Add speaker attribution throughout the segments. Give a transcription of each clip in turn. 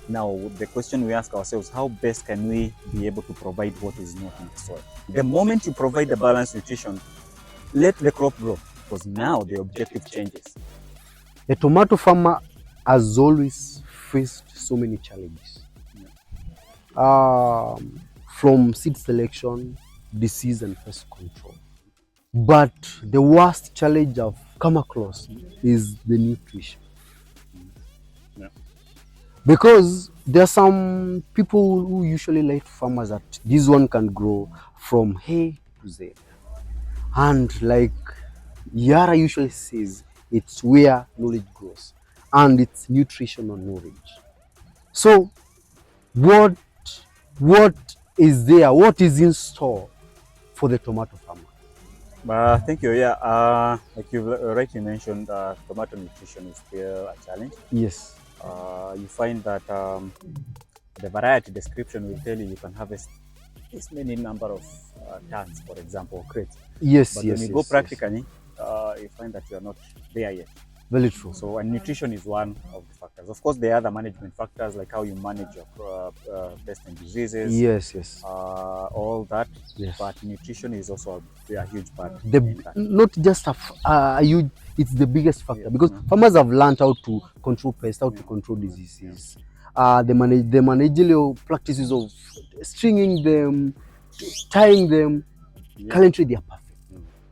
Speaker 1: Now, the question we ask ourselves, how best can we be able to provide what is not in the soil? The moment you provide the balanced nutrition, let the crop grow, because now the objective changes.
Speaker 2: A tomato farmer has always faced so many challenges. From seed selection, disease and pest control. But the worst challenge I've come across is the nutrition.
Speaker 1: Yeah.
Speaker 2: Because there are some people who usually lie to farmers that this one can grow from A to Z. And like Yara usually says, it's where knowledge grows and it's nutritional knowledge. So what is there? What is in store for the tomato farmer?
Speaker 1: Thank you. Yeah, like you rightly mentioned, tomato nutrition is still a challenge.
Speaker 2: Yes.
Speaker 1: You find that the variety description will tell you can harvest this many number of tons, for example, crates.
Speaker 2: Yes,
Speaker 1: but
Speaker 2: yes,
Speaker 1: when you
Speaker 2: yes,
Speaker 1: go practically, you find that you are not there yet.
Speaker 2: Very true.
Speaker 1: So, and nutrition is one of the factors. Of course, there are other management factors like how you manage your pests and diseases.
Speaker 2: Yes, yes.
Speaker 1: All that.
Speaker 2: Yes.
Speaker 1: But nutrition is also a huge part.
Speaker 2: Not just a huge, it's the biggest factor, because farmers have learned how to control pests, how to control diseases. The managerial practices of stringing them, tying them, currently they are perfect.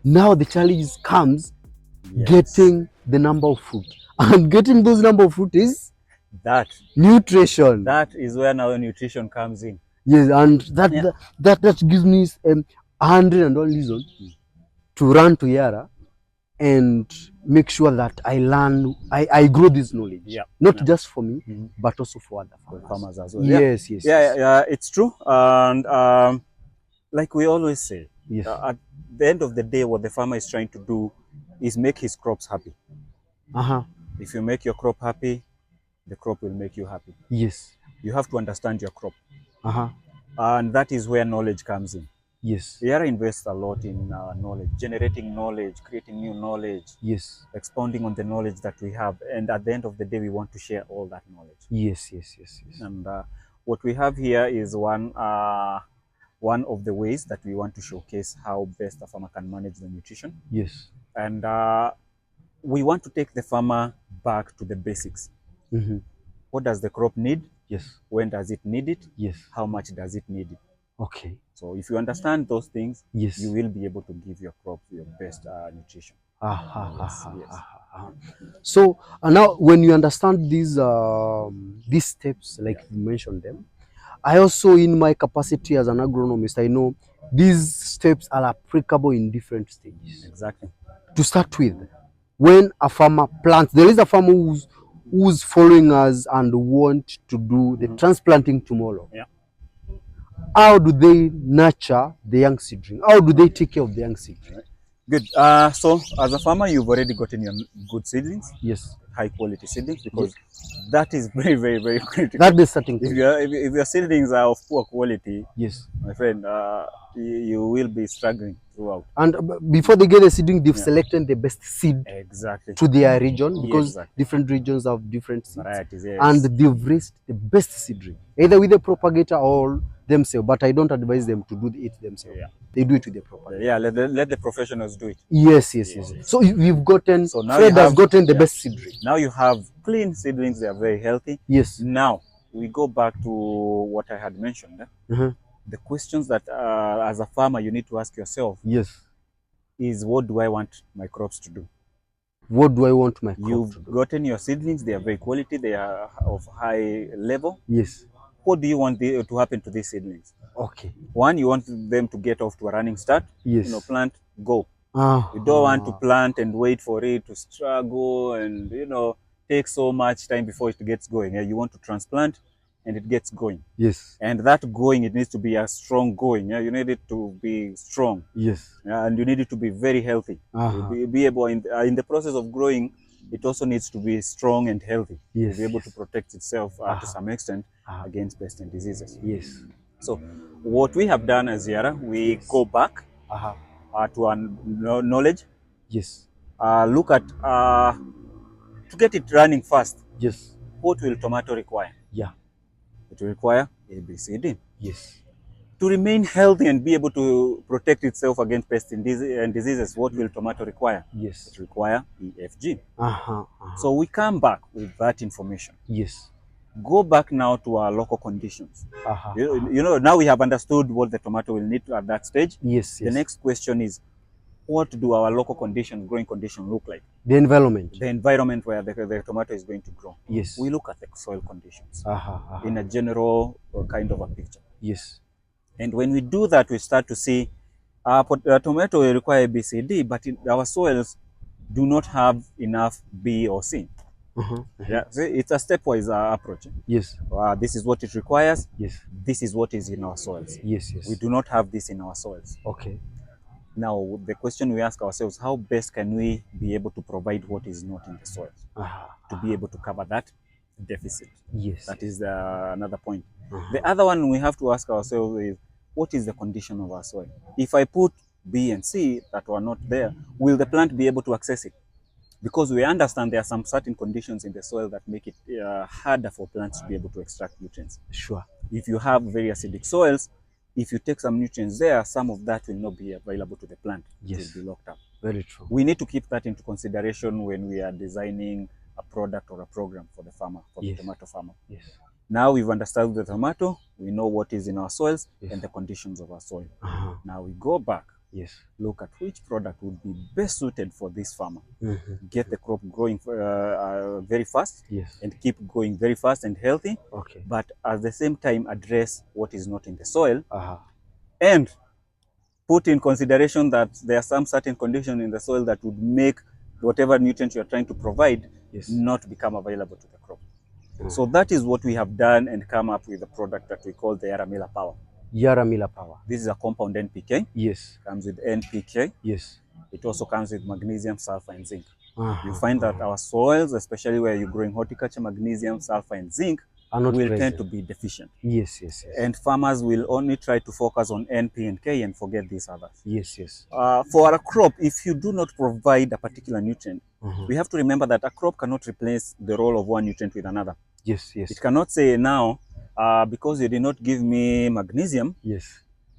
Speaker 2: Now the challenge comes getting the number of fruit, and getting those number of fruit is
Speaker 1: that
Speaker 2: nutrition.
Speaker 1: That is where now nutrition comes in.
Speaker 2: Yes, and that gives me 101 reasons to run to Yara and make sure that I learn, I grow this knowledge, not just for me, but also for other farmers as well. Yes, yes,
Speaker 1: yeah, it's true. And like we always say, at the end of the day, what the farmer is trying to do is make his crops happy. If you make your crop happy, the crop will make you happy.
Speaker 2: Yes.
Speaker 1: You have to understand your crop. And that is where knowledge comes in.
Speaker 2: Yes.
Speaker 1: Yara invests a lot in knowledge, generating knowledge, creating new knowledge.
Speaker 2: Yes.
Speaker 1: Expounding on the knowledge that we have. And at the end of the day, we want to share all that knowledge.
Speaker 2: Yes, yes, yes, yes.
Speaker 1: And what we have here is one of the ways that we want to showcase how best a farmer can manage the nutrition.
Speaker 2: Yes.
Speaker 1: And we want to take the farmer back to the basics. What does the crop need?
Speaker 2: Yes.
Speaker 1: When does it need it?
Speaker 2: Yes.
Speaker 1: How much does it need it?
Speaker 2: Okay.
Speaker 1: So if you understand those things,
Speaker 2: yes,
Speaker 1: you will be able to give your crop your best nutrition.
Speaker 2: So now when you understand these steps, like you mentioned them, I also, in my capacity as an agronomist, I know these steps are applicable in different stages.
Speaker 1: Exactly.
Speaker 2: To start with, when a farmer plants, there is a farmer who's following us and want to do the transplanting tomorrow.
Speaker 1: Yeah.
Speaker 2: How do they nurture the young seedling? How do they take care of the young seedling?
Speaker 1: Good. So as a farmer, you've already gotten your good seedlings.
Speaker 2: Yes.
Speaker 1: High quality seedlings, because that is very, very, very critical.
Speaker 2: That's the starting point.
Speaker 1: If your seedlings are of poor quality,
Speaker 2: yes,
Speaker 1: my friend, you will be struggling throughout.
Speaker 2: And before they get the seedling, they've selected the best seed
Speaker 1: to
Speaker 2: their region, because different regions have different seeds.
Speaker 1: Varieties, yes.
Speaker 2: And they've raised the best seedling, either with a propagator or themselves. But I don't advise them to do it themselves. They do it with the propagator.
Speaker 1: Yeah, let the professionals do it.
Speaker 2: Yes, yes, yes. So we've gotten, Fred has gotten the best seedling.
Speaker 1: Now you have clean seedlings, they are very healthy.
Speaker 2: Yes.
Speaker 1: Now we go back to what I had mentioned. The questions that as a farmer you need to ask yourself.
Speaker 2: Yes.
Speaker 1: Is what do I want my crops to do?
Speaker 2: What do I want my crops to do?
Speaker 1: You've gotten your seedlings, they are very quality, they are of high level.
Speaker 2: Yes.
Speaker 1: What do you want to happen to these seedlings?
Speaker 2: Okay.
Speaker 1: One, you want them to get off to a running start.
Speaker 2: Yes.
Speaker 1: You know, plant, go. You don't want to plant and wait for it to struggle and, you know, take so much time before it gets going. You want to transplant and it gets going.
Speaker 2: Yes.
Speaker 1: And that going, it needs to be a strong going. You need it to be strong.
Speaker 2: Yes.
Speaker 1: And you need it to be very healthy. Be able, in the process of growing, it also needs to be strong and healthy.
Speaker 2: Yes.
Speaker 1: To be able to protect itself to some extent against pests and diseases.
Speaker 2: Yes.
Speaker 1: So what we have done as Yara, we go back to our knowledge.
Speaker 2: Yes.
Speaker 1: Look at, to get it running fast.
Speaker 2: Yes.
Speaker 1: What will tomato require?
Speaker 2: Yeah.
Speaker 1: It will require A, B, C, D.
Speaker 2: Yes.
Speaker 1: To remain healthy and be able to protect itself against pests and diseases, what will tomato require?
Speaker 2: Yes.
Speaker 1: It require E, F, G.
Speaker 2: Uh-huh.
Speaker 1: So we come back with that information.
Speaker 2: Yes.
Speaker 1: Go back now to our local conditions. You know, now we have understood what the tomato will need at that stage.
Speaker 2: Yes.
Speaker 1: The next question is, what do our local conditions, growing conditions look like?
Speaker 2: The environment.
Speaker 1: The environment where the tomato is going to grow.
Speaker 2: Yes.
Speaker 1: We look at the soil conditions in a general kind of a picture.
Speaker 2: Yes.
Speaker 1: And when we do that, we start to see tomato will require B, C, D, but our soils do not have enough B or C. Yeah, so it's a stepwise approach.
Speaker 2: Yes.
Speaker 1: This is what it requires.
Speaker 2: Yes.
Speaker 1: This is what is in our soils.
Speaker 2: Yes. Yes.
Speaker 1: We do not have this in our soils.
Speaker 2: Okay.
Speaker 1: Now, the question we ask ourselves, how best can we be able to provide what is not in the soils to be able to cover that deficit?
Speaker 2: Yes.
Speaker 1: That is another point. The other one we have to ask ourselves is, what is the condition of our soil? If I put B and C that were not there, will the plant be able to access it? Because we understand there are some certain conditions in the soil that make it harder for plants to be able to extract nutrients.
Speaker 2: Sure.
Speaker 1: If you have very acidic soils, if you take some nutrients there, some of that will not be available to the plant.
Speaker 2: Yes.
Speaker 1: It will be locked up.
Speaker 2: Very true.
Speaker 1: We need to keep that into consideration when we are designing a product or a program for the farmer, for the tomato farmer.
Speaker 2: Yes.
Speaker 1: Now we've understood the tomato, we know what is in our soils and the conditions of our soil. Now we go back, look at which product would be best suited for this farmer. Get the crop growing very fast and keep going very fast and healthy, but at the same time address what is not in the soil and put in consideration that there are some certain conditions in the soil that would make whatever nutrient you are trying to provide not become available to the crop. So that is what we have done and come up with a product that we call the Yaramila Power.
Speaker 2: Yaramila Power.
Speaker 1: This is a compound NPK.
Speaker 2: Yes.
Speaker 1: Comes with NPK.
Speaker 2: Yes.
Speaker 1: It also comes with magnesium, sulfur, and zinc. You find that our soils, especially where you're growing horticulture, magnesium, sulfur, and zinc will tend to be deficient.
Speaker 2: Yes, yes, yes.
Speaker 1: And farmers will only try to focus on NP and K and forget these others.
Speaker 2: Yes, yes.
Speaker 1: For a crop, if you do not provide a particular nutrient, we have to remember that a crop cannot replace the role of one nutrient with another.
Speaker 2: Yes, yes.
Speaker 1: It cannot say now, because you did not give me magnesium,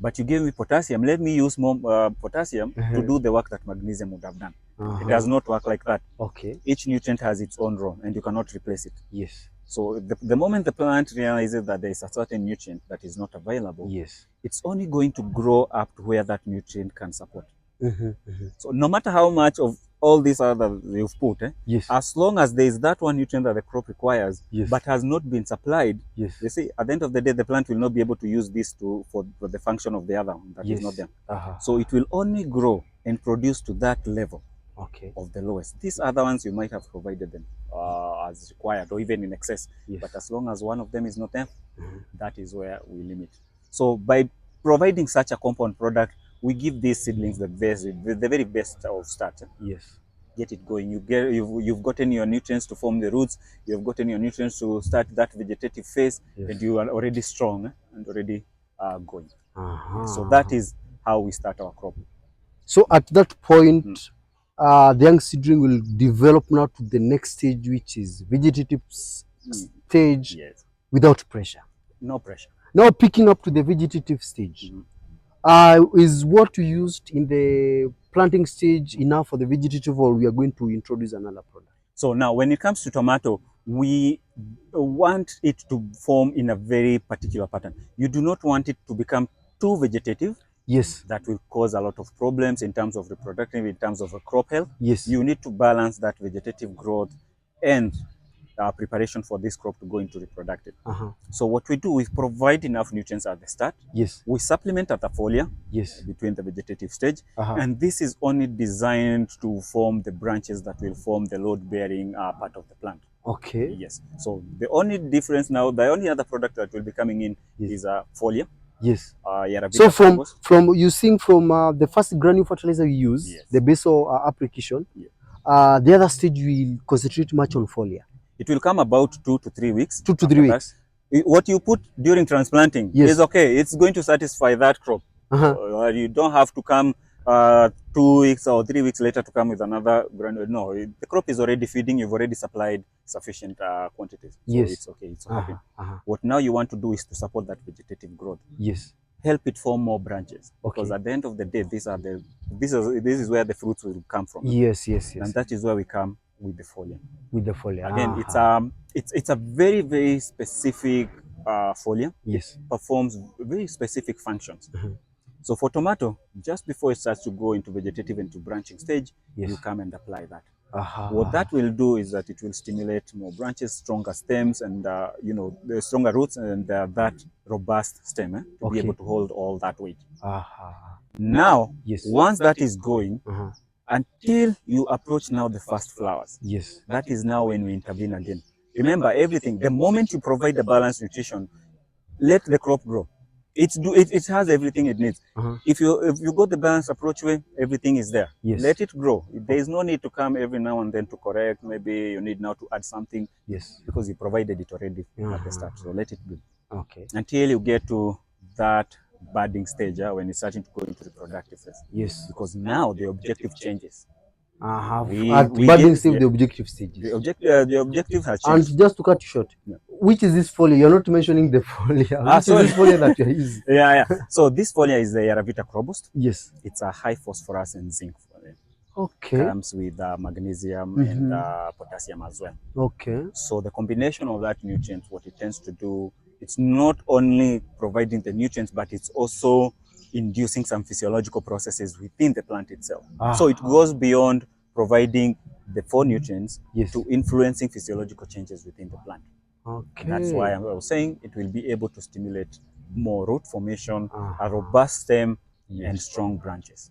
Speaker 1: but you gave me potassium, let me use more potassium to do the work that magnesium would have done. It does not work like that.
Speaker 2: Okay.
Speaker 1: Each nutrient has its own role and you cannot replace it.
Speaker 2: Yes.
Speaker 1: So the moment the plant realizes that there is a certain nutrient that is not available, it's only going to grow up to where that nutrient can support. So no matter how much of all these other you've put, as long as there is that one nutrient that the crop requires, but has not been supplied, you see, at the end of the day, the plant will not be able to use this for the function of the other one that is not there. So it will only grow and produce to that level of the lowest. These other ones, you might have provided them as required or even in excess. But as long as one of them is not there, that is where we limit. So by providing such a compound product, we give these seedlings the very best of start. Get it going. You've gotten your nutrients to form the roots. You've gotten your nutrients to start that vegetative phase, and you are already strong and already going. So that is how we start our crop.
Speaker 2: So at that point, the young seedling will develop now to the next stage, which is vegetative stage without pressure.
Speaker 1: No pressure.
Speaker 2: Now picking up to the vegetative stage. Is what we used in the planting stage enough for the vegetative, or we are going to introduce another product?
Speaker 1: So now when it comes to tomato, we want it to form in a very particular pattern. You do not want it to become too vegetative. That will cause a lot of problems in terms of reproductive, in terms of crop health. You need to balance that vegetative growth and preparation for this crop to go into reproductive. So what we do is provide enough nutrients at the start. We supplement at the foliar between the vegetative stage. And this is only designed to form the branches that will form the load-bearing part of the plant. So the only difference now, the only other product that will be coming in is a foliar.
Speaker 2: So from using from the first granule fertilizer we use, the basal application, the other stage will concentrate much on foliar.
Speaker 1: It will come about 2 to 3 weeks.
Speaker 2: 2 to 3 weeks.
Speaker 1: What you put during transplanting is okay. It's going to satisfy that crop. You don't have to come 2 weeks or 3 weeks later to come with another granule. No, the crop is already feeding. You've already supplied sufficient quantities, so
Speaker 2: Yes.
Speaker 1: it's okay. It's happy. What now you want to do is to support that vegetative growth.
Speaker 2: Yes.
Speaker 1: Help it form more branches, because
Speaker 2: Okay.
Speaker 1: at the end of the day, this is where the fruits will come from.
Speaker 2: Yes, yes, yes.
Speaker 1: And that is where we come with the foliar.
Speaker 2: With the foliar.
Speaker 1: Again, it's a very, very specific foliar.
Speaker 2: Yes.
Speaker 1: It performs very specific functions. So for tomato, just before it starts to go into vegetative and to branching stage,
Speaker 2: yes,
Speaker 1: you come and apply that. What that will do is that it will stimulate more branches, stronger stems, and the stronger roots, and that robust stem to be able to hold all that weight. Now, yes, once that is going, until you approach now the first flowers, yes, that is now when we intervene again. Remember, everything, the moment you provide the balanced nutrition, let the crop grow. It has everything it needs. If you go the balanced approach way, everything is there. Yes. Let it grow. There is no need to come every now and then to correct. Maybe you need now to add something. Yes. Because you provided it already at the start. So let it go. Okay. Until you get to that budding stage when it's starting to go into the reproductive phase. Yes. Because now the objective changes.
Speaker 2: At budding stage, the objective stages.
Speaker 1: The objective has changed.
Speaker 2: And just to cut you short, which is this foliar? You're not mentioning the foliar. Which is this foliar that you're using?
Speaker 1: Yeah. So this foliar is the Yaravita Crobust.
Speaker 2: Yes.
Speaker 1: It's a high phosphorus and zinc foliar.
Speaker 2: Okay.
Speaker 1: Comes with magnesium and potassium as well.
Speaker 2: Okay.
Speaker 1: So the combination of that nutrient, what it tends to do, it's not only providing the nutrients, but it's also inducing some physiological processes within the plant itself. So it goes beyond providing the 4 nutrients to influencing physiological changes within the plant. Okay. That's why I was saying it will be able to stimulate more root formation, a robust stem, and strong branches.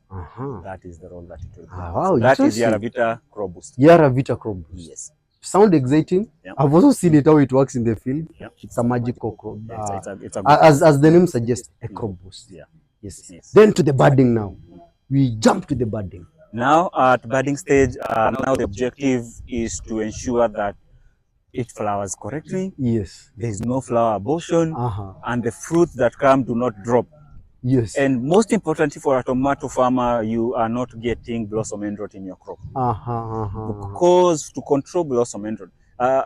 Speaker 1: That is the role that it will play.
Speaker 2: Wow,
Speaker 1: so that is Yaravita Crobust.
Speaker 2: Yaravita Crobust.
Speaker 1: Yes.
Speaker 2: Sound exciting. Yeah. I've also seen it how it works in the field. Yeah. It's a magical crop. As the name suggests, a crobust. Yeah. Yes. Then to the budding now. We jump to the budding.
Speaker 1: Now at budding stage, now the objective is to ensure that it flowers correctly.
Speaker 2: Yes.
Speaker 1: There is no flower abortion, and the fruits that come do not drop.
Speaker 2: Yes.
Speaker 1: And most importantly for a tomato farmer, you are not getting blossom end rot in your crop. Because to control blossom end rot,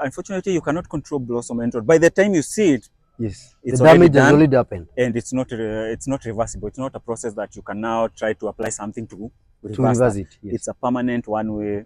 Speaker 1: unfortunately, you cannot control blossom end rot. By the time you see it,
Speaker 2: yes, the damage has already happened,
Speaker 1: and it's not reversible. It's not a process that you can now try to apply something to reverse
Speaker 2: it. Yes.
Speaker 1: It's a permanent one-way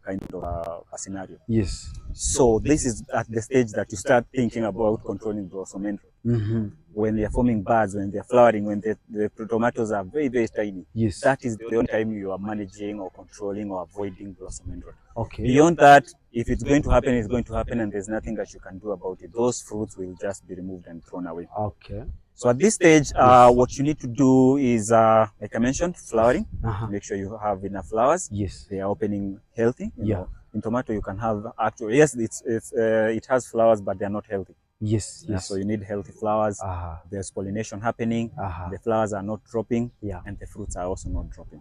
Speaker 1: kind of a scenario.
Speaker 2: Yes.
Speaker 1: So this is at the stage that you start thinking about controlling blossom end rot. When they are forming buds, when they are flowering, when the tomatoes are very, very tiny.
Speaker 2: Yes.
Speaker 1: That is the only time you are managing or controlling or avoiding blossom end rot.
Speaker 2: Okay.
Speaker 1: Beyond that, if it's going to happen, it's going to happen, and there's nothing that you can do about it. Those fruits will just be removed and thrown away.
Speaker 2: Okay.
Speaker 1: So at this stage, what you need to do is, like I mentioned, flowering. Make sure you have enough flowers.
Speaker 2: Yes.
Speaker 1: They are opening healthy. You know, in tomato, you can have actually, yes, it has flowers, but they are not healthy.
Speaker 2: Yes.
Speaker 1: So you need healthy flowers. There's pollination happening. The flowers are not dropping, and the fruits are also not dropping.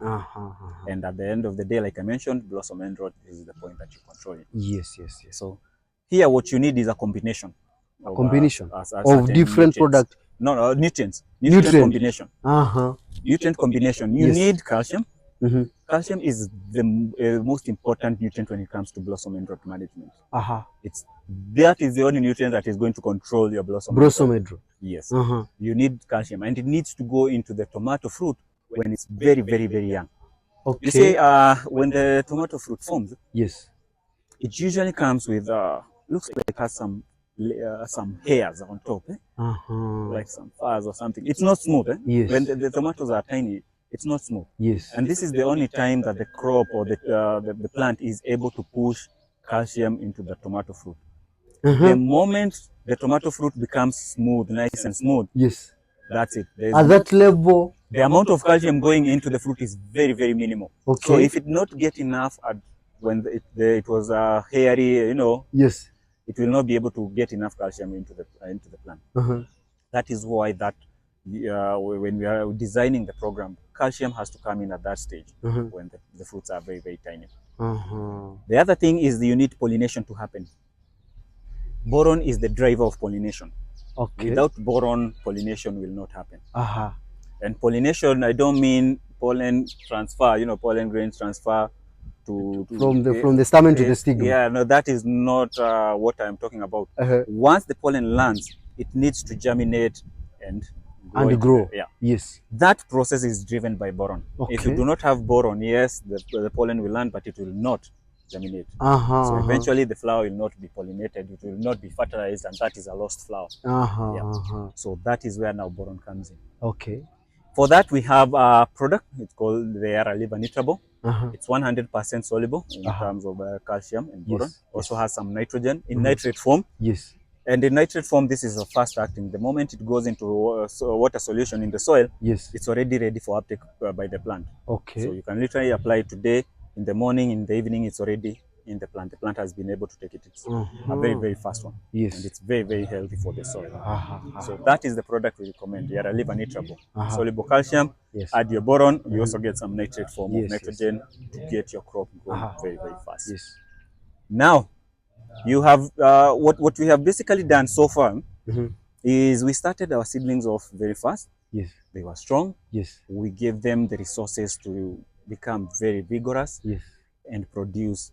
Speaker 1: And at the end of the day, like I mentioned, blossom end rot is the point that you control it.
Speaker 2: Yes.
Speaker 1: So here, what you need is a combination.
Speaker 2: Of different products.
Speaker 1: No, nutrients. Nutrient combination. Nutrient combination. You need calcium. Calcium is the most important nutrient when it comes to blossom end rot management. That is the only nutrient that is going to control your blossom end rot. Yes. You need calcium, and it needs to go into the tomato fruit when it's very, very, very young. Okay. You see, when the tomato fruit forms,
Speaker 2: yes,
Speaker 1: it usually comes with looks like it has some hairs on top, like some fuzz or something. It's not smooth.
Speaker 2: Yes.
Speaker 1: When the tomatoes are tiny, it's not smooth.
Speaker 2: Yes.
Speaker 1: And this is the only time that the crop or the plant is able to push calcium into the tomato fruit. The moment the tomato fruit becomes smooth, nice and smooth,
Speaker 2: yes,
Speaker 1: that's it.
Speaker 2: At that level,
Speaker 1: the amount of calcium going into the fruit is very, very minimal.
Speaker 2: Okay.
Speaker 1: So if it not get enough when it was hairy,
Speaker 2: yes,
Speaker 1: it will not be able to get enough calcium into the plant. That is why when we are designing the program, calcium has to come in at that stage when the fruits are very, very tiny. The other thing is you need pollination to happen. Boron is the driver of pollination. Okay. Without boron, pollination will not happen. And pollination, I don't mean pollen transfer, pollen grains transfer
Speaker 2: from the stamen to the stigma.
Speaker 1: Yeah, no, that is not what I'm talking about. Once the pollen lands, it needs to germinate and
Speaker 2: grow.
Speaker 1: Yeah.
Speaker 2: Yes.
Speaker 1: That process is driven by boron.
Speaker 2: Okay.
Speaker 1: If you do not have boron, yes, the pollen will land, but it will not germinate. So eventually the flower will not be pollinated, it will not be fertilized, and that is a lost flower. So that is where now boron comes in.
Speaker 2: Okay.
Speaker 1: For that, we have a product. It's called the Yara Liver Nutrable. It's 100% soluble in terms of calcium and boron. Yes. Also has some nitrogen in nitrate form.
Speaker 2: Yes.
Speaker 1: And in nitrate form, this is a fast acting. The moment it goes into water solution in the soil,
Speaker 2: yes,
Speaker 1: it's already ready for uptake by the plant.
Speaker 2: Okay.
Speaker 1: So you can literally apply it today, in the morning, in the evening, it's already in the plant. The plant has been able to take it. It's a very, very fast one.
Speaker 2: Yes.
Speaker 1: And it's very, very healthy for the soil. So that is the product we recommend. Yara Liver Nutrable. Soluble calcium, yes, add your boron, you also get some nitrate form of nitrogen to get your crop growing very, very fast.
Speaker 2: Yes.
Speaker 1: Now, you have what we have basically done so far is we started our seedlings off very fast.
Speaker 2: Yes.
Speaker 1: They were strong.
Speaker 2: Yes.
Speaker 1: We gave them the resources to become very vigorous.
Speaker 2: Yes.
Speaker 1: And produce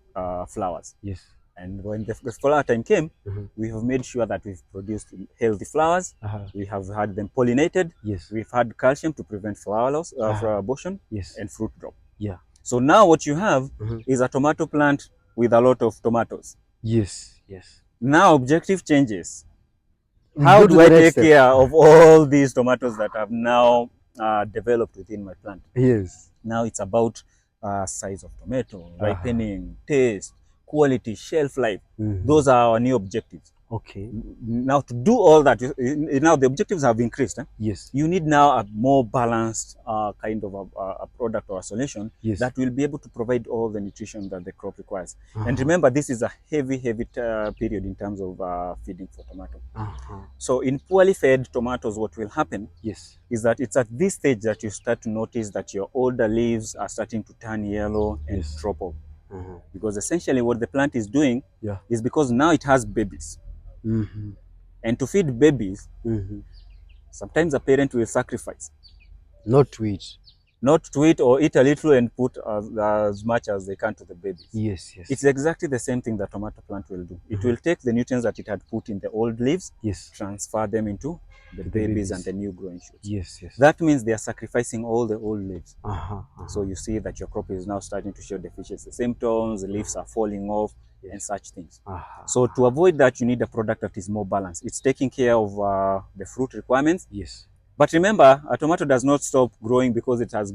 Speaker 1: flowers.
Speaker 2: Yes.
Speaker 1: And when the flower time came, we have made sure that we've produced healthy flowers. We have had them pollinated.
Speaker 2: Yes.
Speaker 1: We've had calcium to prevent flower loss, flower abortion.
Speaker 2: Yes.
Speaker 1: And fruit drop.
Speaker 2: Yeah.
Speaker 1: So now what you have is a tomato plant with a lot of tomatoes.
Speaker 2: Yes. Yes.
Speaker 1: Now objective changes. How do I take care of all these tomatoes that have now developed within my plant?
Speaker 2: Yes.
Speaker 1: Now it's about size of tomato, ripening, taste, quality, shelf life. Those are our new objectives.
Speaker 2: Okay.
Speaker 1: Now to do all that, now the objectives have increased.
Speaker 2: Yes.
Speaker 1: You need now a more balanced kind of a product or a solution that will be able to provide all the nutrition that the crop requires. And remember, this is a heavy period in terms of feeding for tomato. So in poorly fed tomatoes, what will happen is that it's at this stage that you start to notice that your older leaves are starting to turn yellow and drop off. Because essentially what the plant is doing is because now it has babies. And to feed babies, sometimes a parent will sacrifice.
Speaker 2: Not to eat.
Speaker 1: Not to eat, or eat a little and put as much as they can to the babies.
Speaker 2: Yes, yes.
Speaker 1: It's exactly the same thing that tomato plant will do. It will take the nutrients that it had put in the old leaves, transfer them into the babies and the new growing shoots.
Speaker 2: Yes, yes.
Speaker 1: That means they are sacrificing all the old leaves. So you see that your crop is now starting to show deficiency symptoms, the leaves are falling off, and such things. So to avoid that, you need a product that is more balanced. It's taking care of the fruit requirements.
Speaker 2: Yes.
Speaker 1: But remember, a tomato does not stop growing because it has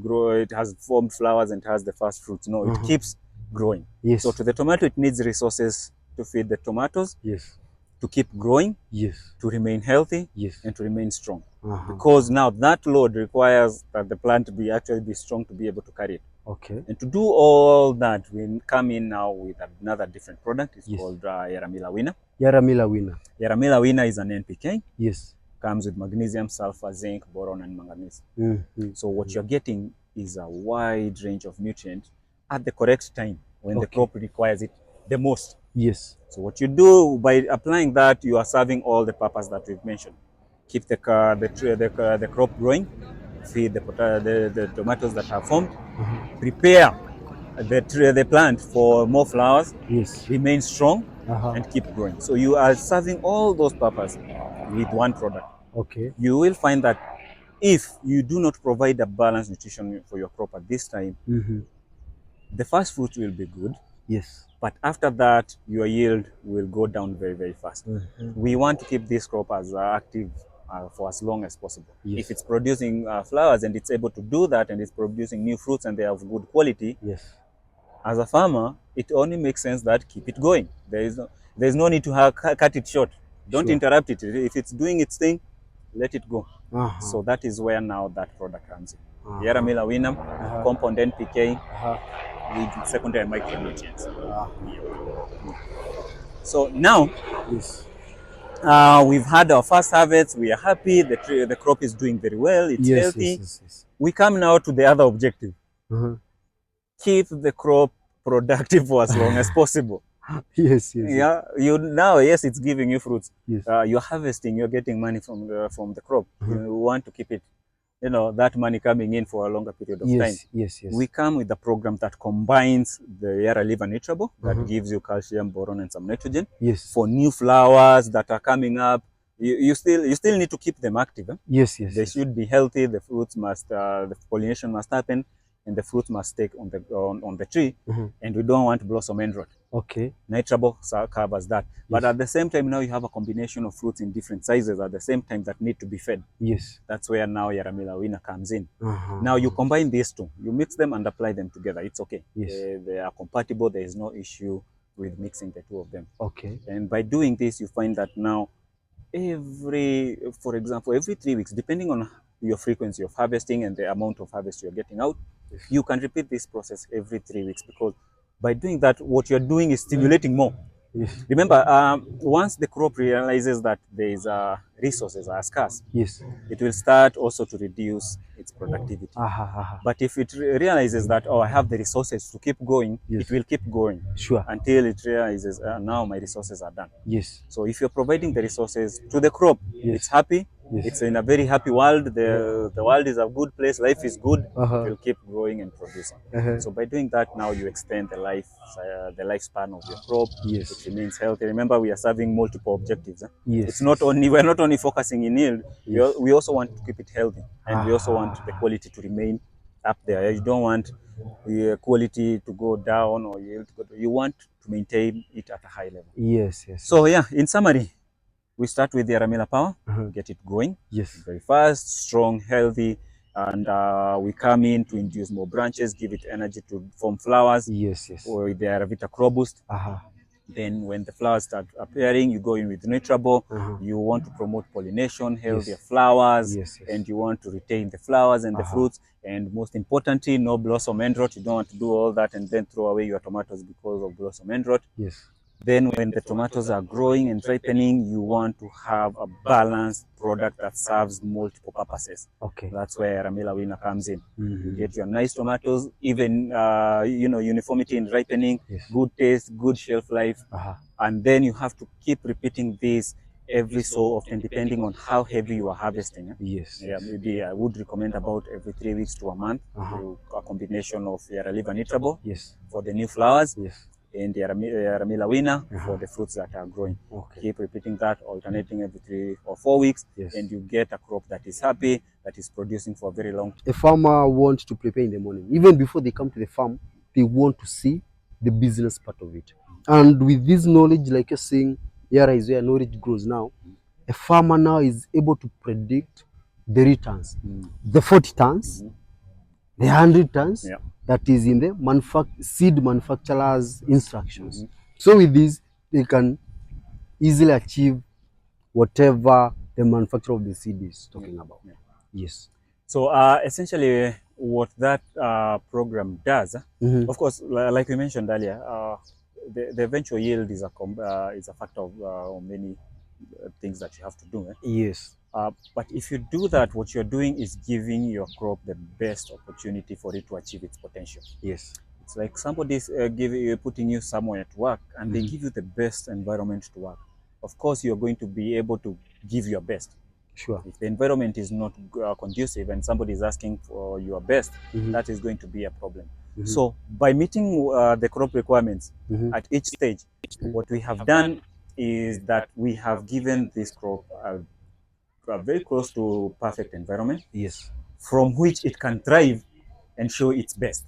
Speaker 1: formed flowers and has the first fruits. No, it keeps growing.
Speaker 2: Yes.
Speaker 1: So to the tomato, it needs resources to feed the tomatoes.
Speaker 2: Yes.
Speaker 1: To keep growing.
Speaker 2: Yes. To
Speaker 1: remain healthy.
Speaker 2: Yes.
Speaker 1: And to remain strong. Because now that load requires that the plant actually be strong to be able to carry it.
Speaker 2: Okay.
Speaker 1: And to do all that, we come in now with another different product. It's called Yaramila Winner.
Speaker 2: Yaramila Winner.
Speaker 1: Yaramila Winner is an NPK.
Speaker 2: Yes.
Speaker 1: Comes with magnesium, sulfur, zinc, boron, and manganese. So what you're getting is a wide range of nutrients at the correct time when the crop requires it the most.
Speaker 2: Yes.
Speaker 1: So what you do by applying that, you are serving all the purpose that we've mentioned. Keep the crop growing, feed the tomatoes that are formed, prepare the plant for more flowers, remain strong, and keep growing. So you are serving all those purposes with one product.
Speaker 2: Okay.
Speaker 1: You will find that if you do not provide a balanced nutrition for your crop at this time, the first fruit will be good.
Speaker 2: Yes.
Speaker 1: But after that, your yield will go down very, very fast. We want to keep this crop as active for as long as possible.
Speaker 2: Yes.
Speaker 1: If it's producing flowers and it's able to do that, and it's producing new fruits and they have good quality, as a farmer, it only makes sense that keep it going. There's no need to cut it short. Don't interrupt it. If it's doing its thing, let it go. So that is where now that product comes in. Yaramila Winner, compound NPK, with secondary micronutrients. So now, we've had our first harvest. We are happy. The crop is doing very well. It's healthy. We come now to the other objective. Keep the crop productive for as long as possible.
Speaker 2: Yes.
Speaker 1: Yeah. It's giving you fruits. You're harvesting. You're getting money from the crop. You want to keep it that money coming in for a longer period of time.
Speaker 2: Yes.
Speaker 1: We come with a program that combines the Yara Liver Nutrable that gives you calcium, boron, and some nitrogen.
Speaker 2: Yes.
Speaker 1: For new flowers that are coming up, you still need to keep them active.
Speaker 2: Yes.
Speaker 1: They should be healthy. The fruits must, the pollination must happen, and the fruits must stay on the tree. And we don't want blossom end rot.
Speaker 2: Okay.
Speaker 1: Nitrable covers that. But at the same time, now you have a combination of fruits in different sizes at the same time that need to be fed.
Speaker 2: Yes.
Speaker 1: That's where now Yaramila comes in. Now you combine these two, you mix them and apply them together. It's okay.
Speaker 2: Yes.
Speaker 1: They are compatible. There is no issue with mixing the two of them.
Speaker 2: Okay.
Speaker 1: And by doing this, you find that now for example, every 3 weeks, depending on your frequency of harvesting and the amount of harvest you're getting out, you can repeat this process every 3 weeks, because by doing that, what you're doing is stimulating more.
Speaker 2: Yes.
Speaker 1: Remember, once the crop realizes that there is resources are scarce,
Speaker 2: yes,
Speaker 1: it will start also to reduce its productivity. But if it realizes that, oh, I have the resources to keep going,
Speaker 2: yes,
Speaker 1: it will keep going.
Speaker 2: Sure.
Speaker 1: Until it realizes, now my resources are done.
Speaker 2: Yes.
Speaker 1: So if you're providing the resources to the crop, yes, it's happy. Yes. It's in a very happy world. The world is a good place. Life is good. It will keep growing and producing. So by doing that, now you extend the lifespan of your crop.
Speaker 2: Yes.
Speaker 1: It remains healthy. Remember, we are serving multiple objectives.
Speaker 2: Yes.
Speaker 1: It's not only, we're not only focusing in yield. Yes. We also want to keep it healthy, and we also want the quality to remain up there. You don't want the quality to go down or yield to go down. You want to maintain it at a high level.
Speaker 2: Yes. Yes.
Speaker 1: So yeah, in summary, we start with the Yaramila Power, get it going.
Speaker 2: Yes.
Speaker 1: Very fast, strong, healthy, and we come in to induce more branches, give it energy to form flowers.
Speaker 2: Yes. Yes.
Speaker 1: Or with the Aravita Crop Boost. Then when the flowers start appearing, you go in with Nutrable. You want to promote pollination, healthier flowers, and you want to retain the flowers and the fruits. And most importantly, no blossom end rot. You don't want to do all that and then throw away your tomatoes because of blossom end rot.
Speaker 2: Yes.
Speaker 1: Then when the tomatoes are growing and ripening, you want to have a balanced product that serves multiple purposes.
Speaker 2: Okay.
Speaker 1: That's where Ramila Winner comes in. You get your nice tomatoes, even uniformity in ripening, good taste, good shelf life. And then you have to keep repeating this every so often, depending on how heavy you are harvesting.
Speaker 2: Yes.
Speaker 1: Yeah, maybe I would recommend about every 3 weeks to a month. A combination of Yara Liver Nutrable for the new flowers. And the Yaramila Winner for the fruits that are growing. Keep repeating that, alternating every 3 or 4 weeks, and you get a crop that is happy, that is producing for a very long time.
Speaker 2: A farmer wants to prepare in the morning. Even before they come to the farm, they want to see the business part of it. And with this knowledge, like you're saying, Yara is where knowledge grows now. A farmer now is able to predict the returns, the 40 tons, the 100 tons. That is in the seed manufacturer's instructions. So with this, they can easily achieve whatever the manufacturer of the seed is talking about. Yes.
Speaker 1: So essentially, what that program does, of course, like we mentioned earlier, the eventual yield is a factor of many things that you have to do.
Speaker 2: Yes.
Speaker 1: But if you do that, what you're doing is giving your crop the best opportunity for it to achieve its potential.
Speaker 2: Yes.
Speaker 1: It's like somebody's putting you somewhere to work, and they give you the best environment to work. Of course, you're going to be able to give your best.
Speaker 2: Sure.
Speaker 1: If the environment is not conducive and somebody is asking for your best, that is going to be a problem. So by meeting the crop requirements at each stage, what we have done is that we have given this crop a very close to perfect environment, from which it can thrive and show its best.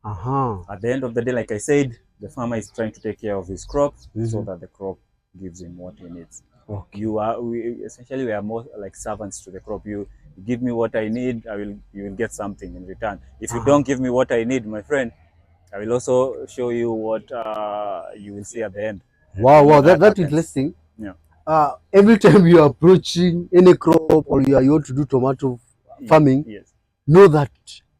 Speaker 1: At the end of the day, like I said, the farmer is trying to take care of his crop so that the crop gives him what he needs. Essentially, we are more like servants to the crop. You give me what I need, you will get something in return. If you don't give me what I need, my friend, I will also show you what you will see at the end.
Speaker 2: Wow, that's interesting.
Speaker 1: Yeah.
Speaker 2: Every time you are approaching any crop or you want to do tomato farming, know that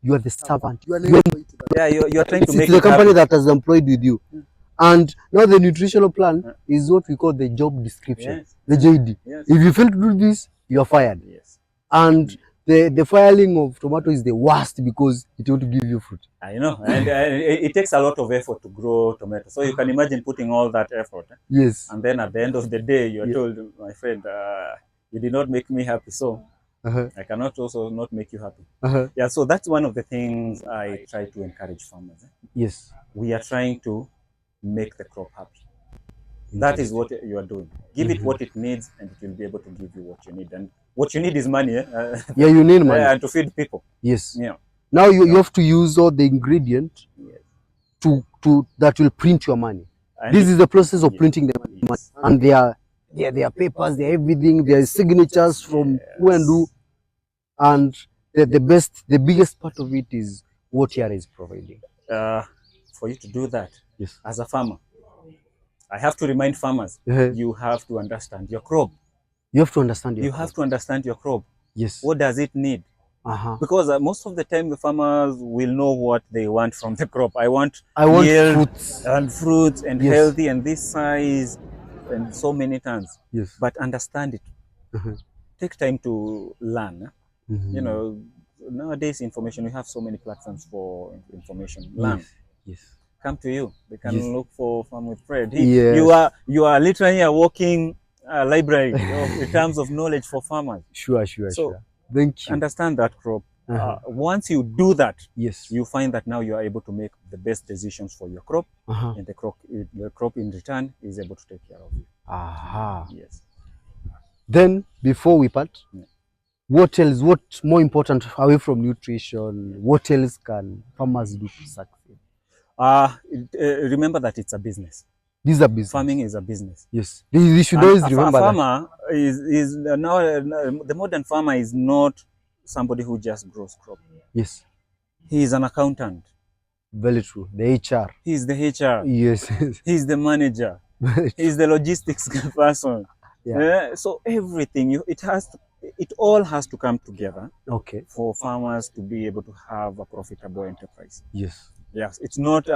Speaker 2: you are the servant. You
Speaker 1: are trying to make
Speaker 2: the company that has employed with you. And now the nutritional plan is what we call the job description, the JD. If you fail to do this, you are fired. And the firing of tomato is the worst because it won't give you fruit.
Speaker 1: I know, and it takes a lot of effort to grow tomato. So you can imagine putting all that effort.
Speaker 2: Yes.
Speaker 1: And then at the end of the day, you are told, my friend, you did not make me happy. So I cannot also not make you happy. Yeah, so that's one of the things I try to encourage farmers.
Speaker 2: Yes.
Speaker 1: We are trying to make the crop happy. That is what you are doing. Give it what it needs, and it will be able to give you what you need. And what you need is money.
Speaker 2: Yeah, you need money.
Speaker 1: And to feed people.
Speaker 2: Yes.
Speaker 1: Yeah.
Speaker 2: Now you have to use all the ingredients to that will print your money. And this is the process of printing the money. And their papers, their everything, their signatures from who and who. And the biggest part of it is what Yara is providing.
Speaker 1: For you to do that, yes, as a farmer, I have to remind farmers, you have to understand your crop. You have to understand your crop. You have to understand your crop. Yes. What does it need? Because most of the time the farmers will know what they want from the crop. I want yield fruits and healthy and this size and so many tons. Yes. But understand it. Take time to learn. You know, nowadays information, we have so many platforms for information. Learn. Yes. Come to you. They can look for Farm with Fred. You are literally a walking library in terms of knowledge for farmers. Sure. Thank you. Understand that crop. Once you do that, yes, you find that now you are able to make the best decisions for your crop, and the crop in return is able to take care of you. Yes. Then before we part, what else? What more important away from nutrition? What else can farmers do to succeed? Remember that it's a business. This is a business. Farming is a business. Yes. You should always remember that. A farmer is now the modern farmer is not somebody who just grows crop. Yes. He is an accountant. Very true. The HR. He is the HR. Yes. He is the manager. He is the logistics person. Yeah. So everything it all has to come together. Okay. For farmers to be able to have a profitable enterprise. Yes. Yes, it's not.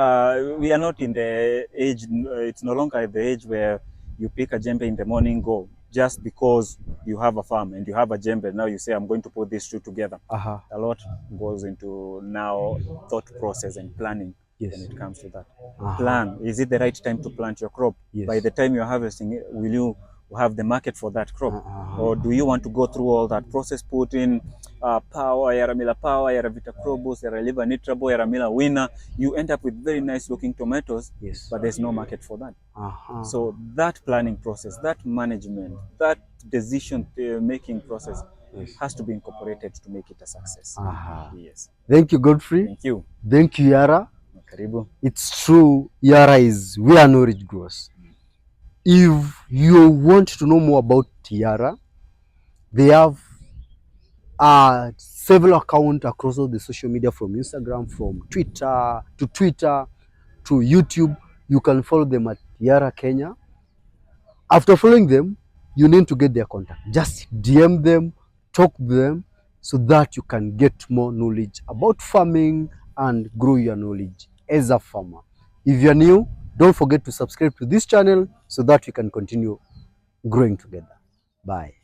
Speaker 1: We are not in the age. It's no longer the age where you pick a djembe in the morning, go just because you have a farm and you have a djembe. Now you say, I'm going to put these two together. A lot goes into now thought process and planning. Yes. When it comes to that. Plan. Is it the right time to plant your crop? Yes. By the time you're harvesting, will you have the market for that crop? Or do you want to go through all that process, put in power, yaramila power, yaravita crobus, yaraliva nitrabo, yaramila winner? You end up with very nice looking tomatoes, yes, but there's no market for that. So that planning process, that management, that decision making process, yes, has to be incorporated to make it a success. Yes. Thank you, Godfrey. Thank you. Thank you, Yara. Karibu. It's true, Yara is where knowledge grows. If you want to know more about Yara, they have several accounts across all the social media, from Instagram, from Twitter to YouTube. You can follow them at Yara Kenya. After following them, you need to get their contact. Just DM them, talk to them, so that you can get more knowledge about farming and grow your knowledge as a farmer. If you're new, don't forget to subscribe to this channel so that we can continue growing together. Bye.